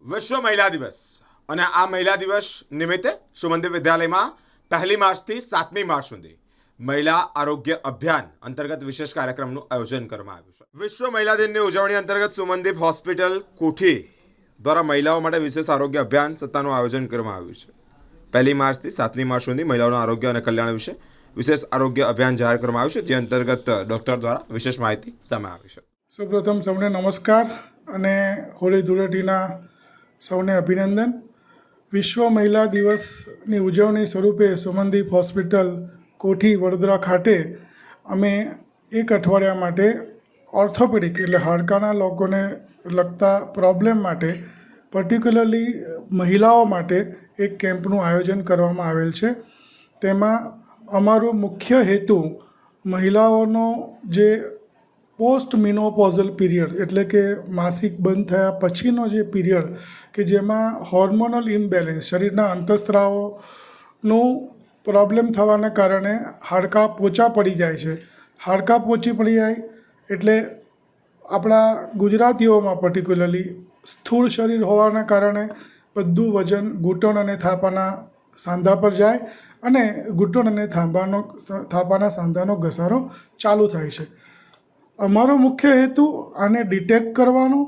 વિશ્વ મહિલા દિવસ અને આ મહિલા દિવસ નિમિત્તે સુમનદીપ વિદ્યાલયમાં 1 માર્ચથી 7મી માર્ચ સુધી મહિલા આરોગ્ય અભિયાન અંતર્ગત વિશેષ કાર્યક્રમનું આયોજન કરવામાં આવ્યું છે। વિશ્વ મહિલા દિનની ઉજવણી અંતર્ગત સુમનદીપ હોસ્પિટલ કોઠી દ્વારા મહિલાઓ માટે વિશેષ આરોગ્ય અભિયાન સત્તાનું આયોજન કરવામાં આવ્યું છે। 1 માર્ચથી 7મી માર્ચ સુધી મહિલાઓના આરોગ્ય અને કલ્યાણ વિશે વિશેષ આરોગ્ય અભિયાન જાહેર કરવામાં આવ્યું છે, જે અંતર્ગત ડોક્ટર દ્વારા વિશેષ માહિતી સામે આવી છે। સૌપ્રથમ સૌને નમસ્કાર અને હોળી ધૂળેટીના સૌને અભિનંદન। વિશ્વ મહિલા દિવસની ઉજવણી સ્વરૂપે સુમનદીપ હોસ્પિટલ કોઠી વડોદરા ખાતે અમે એક અઠવાડિયા માટે ઓર્થોપેડિક એટલે હાડકાના લોકોને લગતા પ્રોબ્લેમ માટે પર્ટિક્યુલરલી મહિલાઓ માટે એક કેમ્પનું આયોજન કરવામાં આવેલ છે। તેમાં અમારો મુખ્ય હેતુ મહિલાઓનો જે પોસ્ટ મિનોપોઝલ પીરિયડ એટલે કે માસિક બંધ થયા પછીનો જે પીરિયડ કે જેમાં હોર્મોનલ ઇમ્બેલેન્સ શરીરના અંતઃસ્ત્રાવોનું પ્રોબ્લેમ થવાના કારણે હાડકાં પોચા પડી જાય છે। હાડકાં પોચી પડી જાય એટલે આપણા ગુજરાતીઓમાં પર્ટિક્યુલરલી સ્થૂળ શરીર હોવાના કારણે બધું વજન ઘૂંટણ અને થાપાના સાંધા પર જાય અને ઘૂંટણ અને થાપાના સાંધાનો ઘસારો ચાલુ થાય છે। અમારો મુખ્ય હેતુ આને ડિટેક્ટ કરવાનો,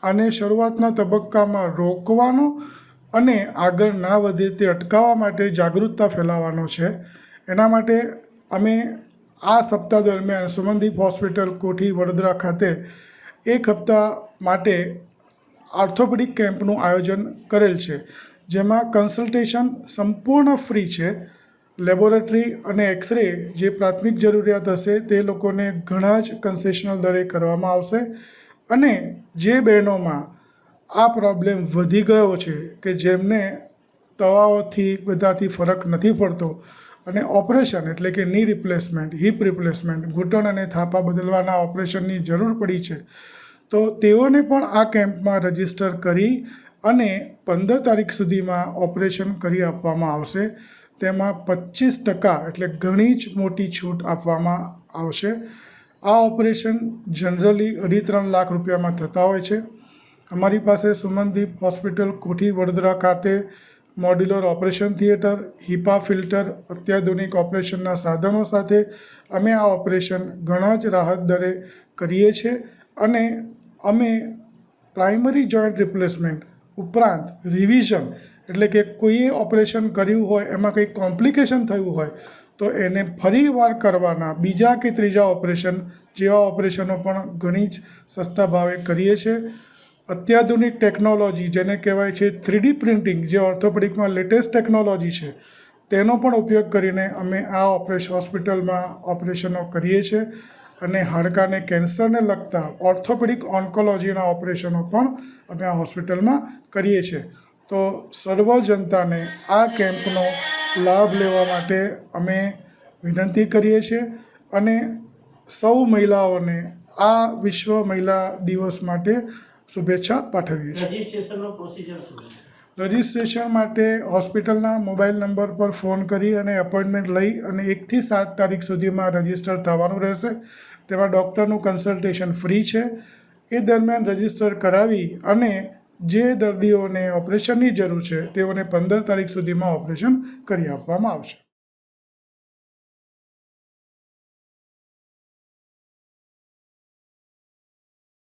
આને શરૂઆતના તબક્કામાં રોકવાનો અને આગળ ના વધે તે અટકાવવા માટે જાગૃતતા ફેલાવવાનો છે। એના માટે અમે આ સપ્તાહ દરમિયાન સુમનદીપ હોસ્પિટલ કોઠી વડોદરા ખાતે એક હપ્તા માટે ઓર્થોપેડિક કેમ્પનું આયોજન કરેલ છે, જેમાં કન્સલ્ટેશન સંપૂર્ણ ફ્રી છે। લેબોરેટરી અને એક્સરે જે પ્રાથમિક જરૂરિયાત હશે તે લોકોને ઘણા જ કન્સેશનલ દરે કરવામાં આવશે અને જે બહેનોમાં આ પ્રોબ્લેમ વધી ગયો છે કે જેમને દવાઓથી બધાથી ફરક નથી પડતો અને ઓપરેશન એટલે કે ની રિપ્લેસમેન્ટ, હિપ રિપ્લેસમેન્ટ, ઘૂંટણ અને થાપા બદલવાના ઓપરેશનની જરૂર પડી છે, તો તેઓને પણ આ કેમ્પમાં રજીસ્ટર કરી અને 15 તારીખ સુધીમાં ઓપરેશન કરી આપવામાં આવશે। તેમાં 25% એટલે ઘણી જ મોટી છૂટ આપવામાં આવશે। આ ઓપરેશન જનરલી 2.5-3 લાખ રૂપિયામાં થતા હોય છે। અમારી પાસે સુમનદીપ હોસ્પિટલ કોઠી વડોદરા ખાતે મોડ્યુલર ઓપરેશન થિયેટર, હિપા ફિલ્ટર, અત્યાધુનિક ઓપરેશનના સાધનો સાથે અમે આ ઓપરેશન ઘણા જ રાહત દરે કરીએ છીએ અને અમે પ્રાઇમરી જોઈન્ટ રિપ્લેસમેન્ટ ઉપરાંત રિવિઝન એટલે કે કોઈએ ઓપરેશન કર્યું હોય એમાં કંઈ કોમ્પ્લિકેશન થયું હોય તો એને ફરીવાર કરવાના બીજા કે ત્રીજા ઓપરેશન જેવા ઓપરેશનો પણ ઘણી જ સસ્તા ભાવે કરીએ છીએ। અત્યાધુનિક ટેકનોલોજી જેને કહેવાય છે 3D પ્રિન્ટિંગ, જે ઓર્થોપેડિકમાં લેટેસ્ટ ટેકનોલોજી છે, તેનો પણ ઉપયોગ કરીને અમે આ હોસ્પિટલમાં ઓપરેશનો કરીએ છીએ અને હાડકાને કેન્સરને લગતા ઓર્થોપેડિક ઓન્કોલોજીના ઓપરેશનો પણ અમે આ હોસ્પિટલમાં કરીએ છીએ। તો સર્વ જનતાને આ કેમ્પનો લાભ લેવા માટે અમે વિનંતી કરીએ છીએ અને સૌ મહિલાઓને આ વિશ્વ મહિલા દિવસ માટે શુભેચ્છા પાઠવીએ છીએ। રજિસ્ટ્રેશન માટે હોસ્પિટલના મોબાઈલ નંબર પર ફોન કરી અને એપોઇન્ટમેન્ટ લઈ અને 1 થી 7 તારીખ સુધીમાં રજિસ્ટર થવાનું રહેશે। તેમાં ડૉક્ટરનું કન્સલ્ટેશન ફ્રી છે। એ દરમિયાન રજિસ્ટર કરાવી અને જે દર્દીઓને ઓપરેશનની જરૂર છે તેઓને 15 તારીખ સુધીમાં ઓપરેશન કરી આપવામાં આવશે।